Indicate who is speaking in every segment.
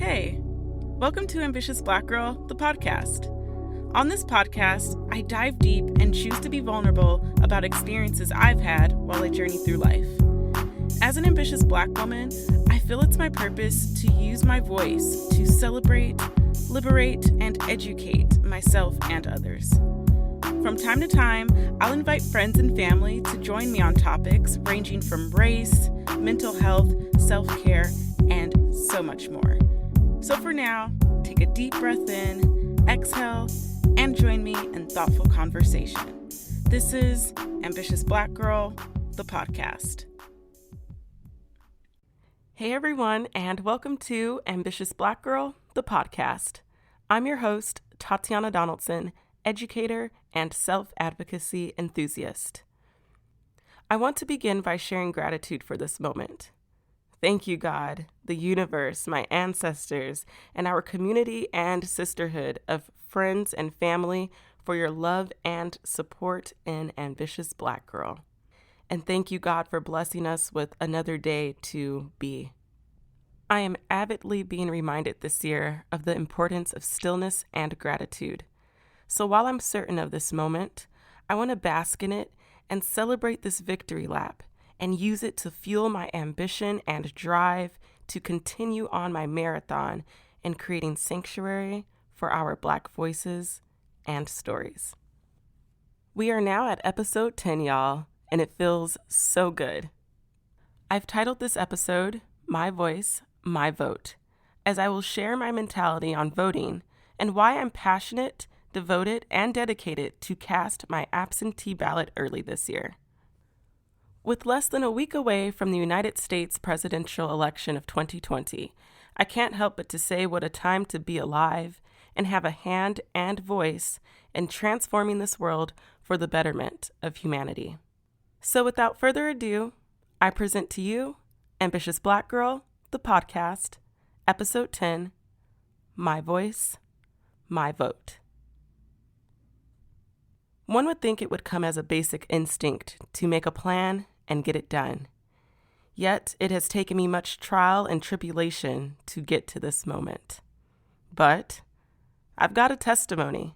Speaker 1: Hey, welcome to Ambitious Black Girl, the podcast. On this podcast, I dive deep and choose to be vulnerable about experiences I've had while I journey through life. As an ambitious Black woman, I feel it's my purpose to use my voice to celebrate, liberate, and educate myself and others. From time to time, I'll invite friends and family to join me on topics ranging from race, mental health, self-care, and so much more. So for now, take a deep breath in, exhale, and join me in thoughtful conversation. This is Ambitious Black Girl, the podcast. Hey everyone, and welcome to Ambitious Black Girl, the podcast. I'm your host, Tatiana Donaldson, educator and self-advocacy enthusiast. I want to begin by sharing gratitude for this moment. Thank you, God, the universe, my ancestors, and our community and sisterhood of friends and family for your love and support in Ambitious Black Girl. And thank you, God, for blessing us with another day to be. I am avidly being reminded this year of the importance of stillness and gratitude. So while I'm certain of this moment, I want to bask in it and celebrate this victory lap and use it to fuel my ambition and drive to continue on my marathon in creating sanctuary for our Black voices and stories. We are now at episode 10, y'all, and it feels so good. I've titled this episode, My Voice, My Vote, as I will share my mentality on voting and why I'm passionate, devoted, and dedicated to cast my absentee ballot early this year. With less than a week away from the United States presidential election of 2020, I can't help but to say what a time to be alive and have a hand and voice in transforming this world for the betterment of humanity. So without further ado, I present to you Ambitious Black Girl, the podcast, episode 10, My Voice, My Vote. One would think it would come as a basic instinct to make a plan and get it done. Yet it has taken me much trial and tribulation to get to this moment. But I've got a testimony,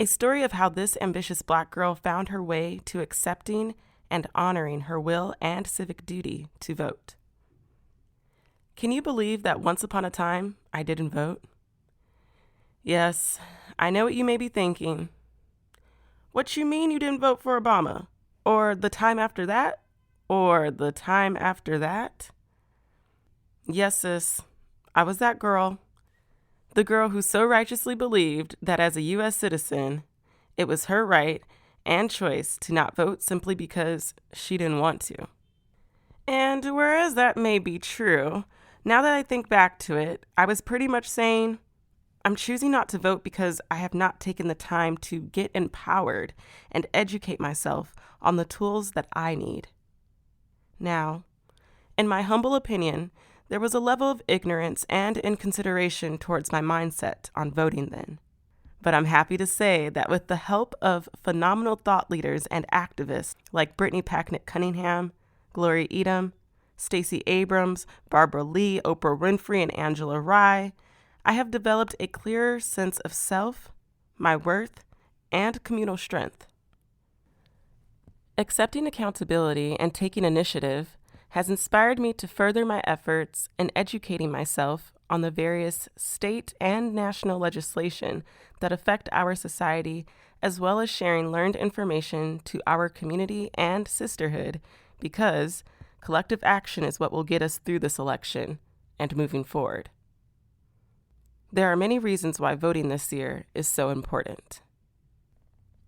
Speaker 1: a story of how this ambitious Black girl found her way to accepting and honoring her will and civic duty to vote. Can you believe that once upon a time, I didn't vote? Yes, I know what you may be thinking. What you mean you didn't vote for Obama? Or the time after that? Or the time after that? Yes, sis, I was that girl. The girl who so righteously believed that as a U.S. citizen, it was her right and choice to not vote simply because she didn't want to. And whereas that may be true, now that I think back to it, I was pretty much saying, I'm choosing not to vote because I have not taken the time to get empowered and educate myself on the tools that I need. Now, in my humble opinion, there was a level of ignorance and inconsideration towards my mindset on voting then. But I'm happy to say that with the help of phenomenal thought leaders and activists like Brittany Packnett Cunningham, Gloria Edom, Stacey Abrams, Barbara Lee, Oprah Winfrey, and Angela Rye, I have developed a clearer sense of self, my worth, and communal strength. Accepting accountability and taking initiative has inspired me to further my efforts in educating myself on the various state and national legislation that affect our society, as well as sharing learned information to our community and sisterhood, because collective action is what will get us through this election and moving forward. There are many reasons why voting this year is so important.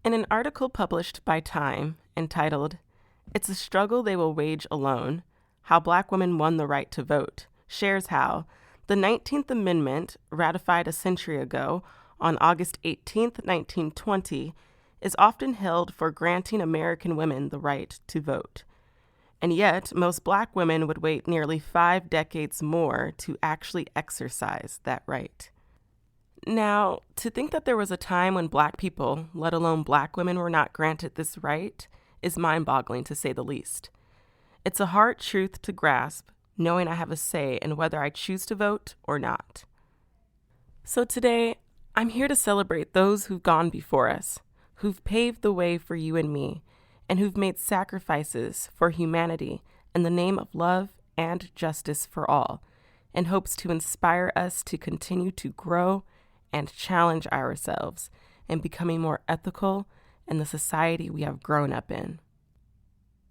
Speaker 1: In an article published by Time entitled, "It's a Struggle They Will Wage Alone, How Black Women Won the Right to Vote," shares how the 19th Amendment, ratified a century ago on August 18, 1920, is often held for granting American women the right to vote. And yet, most Black women would wait nearly 5 decades more to actually exercise that right. Now, to think that there was a time when Black people, let alone Black women, were not granted this right is mind-boggling to say the least. It's a hard truth to grasp, knowing I have a say in whether I choose to vote or not. So today, I'm here to celebrate those who've gone before us, who've paved the way for you and me, and who've made sacrifices for humanity in the name of love and justice for all, in hopes to inspire us to continue to grow and challenge ourselves in becoming more ethical in the society we have grown up in.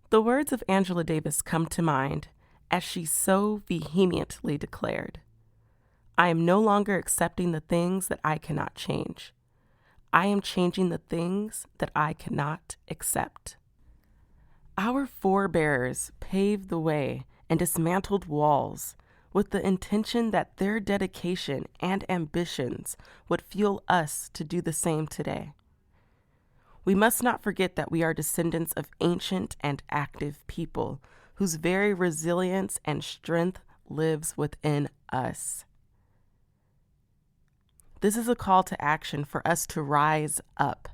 Speaker 1: The words of Angela Davis come to mind as she so vehemently declared, "I am no longer accepting the things that I cannot change. I am changing the things that I cannot accept." Our forebears paved the way and dismantled walls with the intention that their dedication and ambitions would fuel us to do the same today. We must not forget that we are descendants of ancient and active people whose very resilience and strength lives within us. This is a call to action for us to rise up,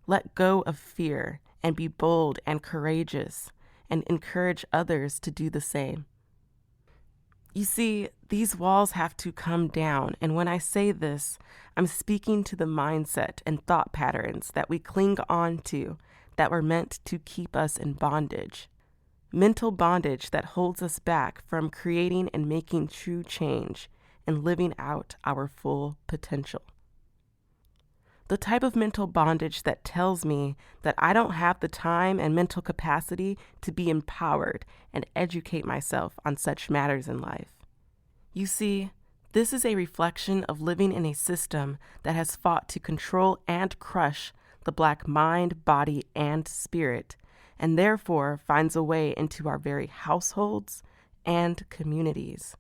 Speaker 1: let go of fear, and be bold and courageous, and encourage others to do the same. You see, these walls have to come down, and when I say this, I'm speaking to the mindset and thought patterns that we cling on to that were meant to keep us in bondage. Mental bondage that holds us back from creating and making true change and living out our full potential. The type of mental bondage that tells me that I don't have the time and mental capacity to be empowered and educate myself on such matters in life. You see, this is a reflection of living in a system that has fought to control and crush the Black mind, body, and spirit, and therefore finds a way into our very households and communities.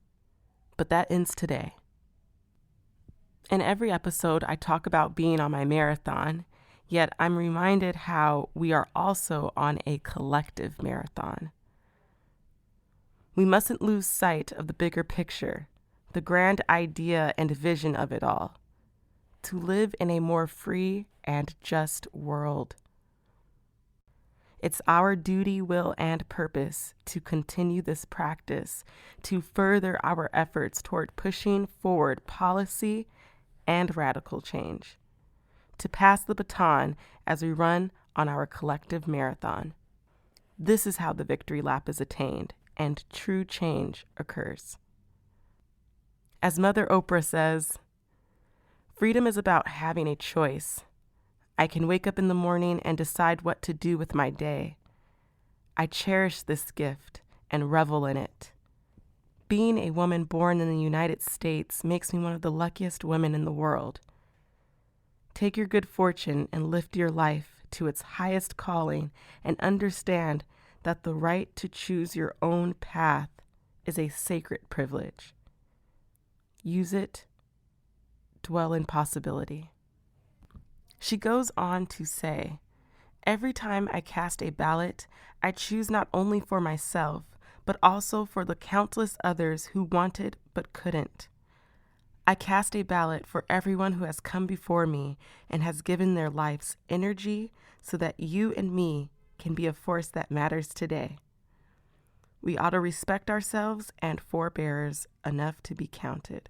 Speaker 1: But that ends today. In every episode, I talk about being on my marathon, yet I'm reminded how we are also on a collective marathon. We mustn't lose sight of the bigger picture, the grand idea and vision of it all, to live in a more free and just world. It's our duty, will, and purpose to continue this practice, to further our efforts toward pushing forward policy and radical change, to pass the baton as we run on our collective marathon. This is how the victory lap is attained and true change occurs. As Mother Oprah says, freedom is about having a choice. I can wake up in the morning and decide what to do with my day. I cherish this gift and revel in it. Being a woman born in the United States makes me one of the luckiest women in the world. Take your good fortune and lift your life to its highest calling and understand that the right to choose your own path is a sacred privilege. Use it, dwell in possibility. She goes on to say, every time I cast a ballot, I choose not only for myself, but also for the countless others who wanted but couldn't. I cast a ballot for everyone who has come before me and has given their life's energy so that you and me can be a force that matters today. We ought to respect ourselves and forebears enough to be counted.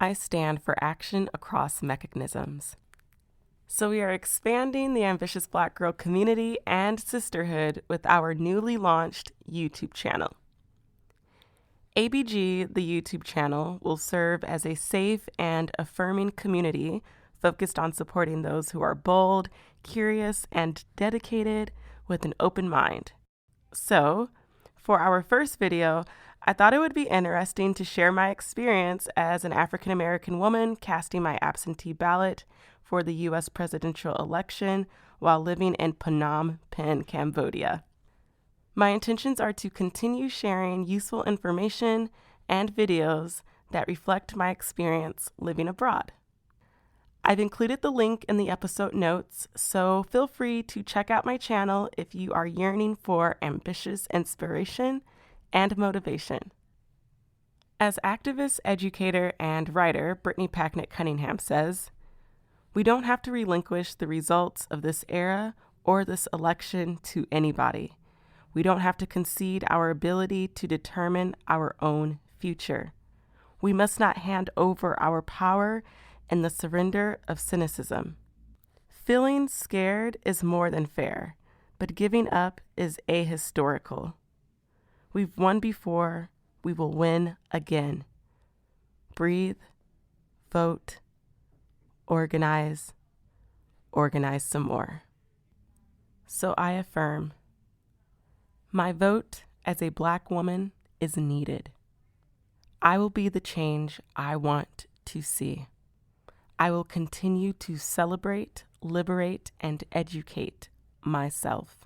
Speaker 1: I stand for action across mechanisms. So we are expanding the Ambitious Black Girl community and sisterhood with our newly launched YouTube channel. ABG, the YouTube channel, will serve as a safe and affirming community focused on supporting those who are bold, curious, and dedicated with an open mind. So, for our first video, I thought it would be interesting to share my experience as an African American woman casting my absentee ballot for the U.S. presidential election while living in Phnom Penh, Cambodia. My intentions are to continue sharing useful information and videos that reflect my experience living abroad. I've included the link in the episode notes, so feel free to check out my channel if you are yearning for ambitious inspiration and motivation. As activist, educator, and writer Brittany Packnett Cunningham says, we don't have to relinquish the results of this era or this election to anybody. We don't have to concede our ability to determine our own future. We must not hand over our power in the surrender of cynicism. Feeling scared is more than fair, but giving up is ahistorical. We've won before, we will win again. Breathe, vote, organize some more. So I affirm, my vote as a Black woman is needed. I will be the change I want to see. I will continue to celebrate, liberate, and educate myself.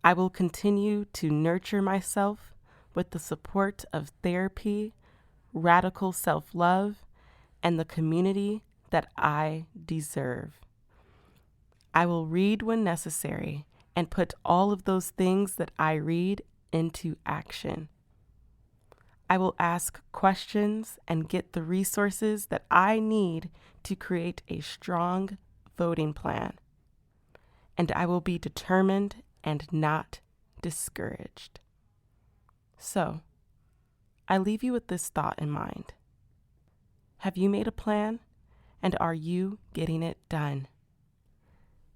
Speaker 1: I will continue to nurture myself with the support of therapy, radical self-love, and the community that I deserve. I will read when necessary and put all of those things that I read into action. I will ask questions and get the resources that I need to create a strong voting plan. And I will be determined and not discouraged. So, I leave you with this thought in mind. Have you made a plan? And are you getting it done?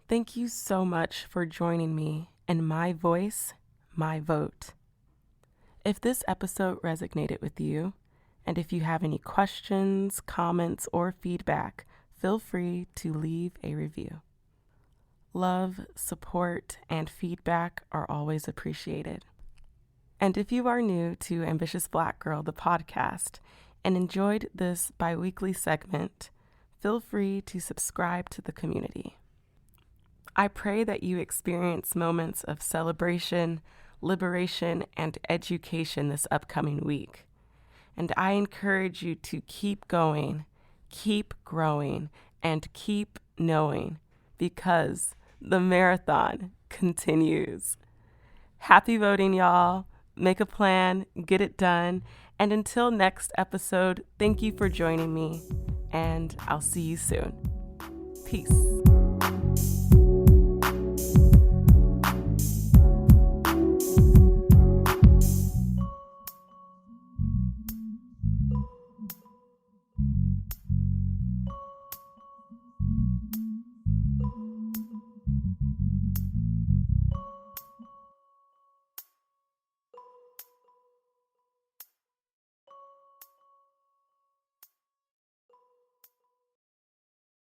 Speaker 1: Thank you so much for joining me in My Voice, My Vote. If this episode resonated with you, and if you have any questions, comments, or feedback, feel free to leave a review. Love, support, and feedback are always appreciated. And if you are new to Ambitious Black Girl, the podcast, and enjoyed this bi-weekly segment, feel free to subscribe to the community. I pray that you experience moments of celebration, liberation, and education this upcoming week. And I encourage you to keep going, keep growing, and keep knowing, because the marathon continues. Happy voting, y'all. Make a plan, get it done. And until next episode, thank you for joining me, and I'll see you soon. Peace.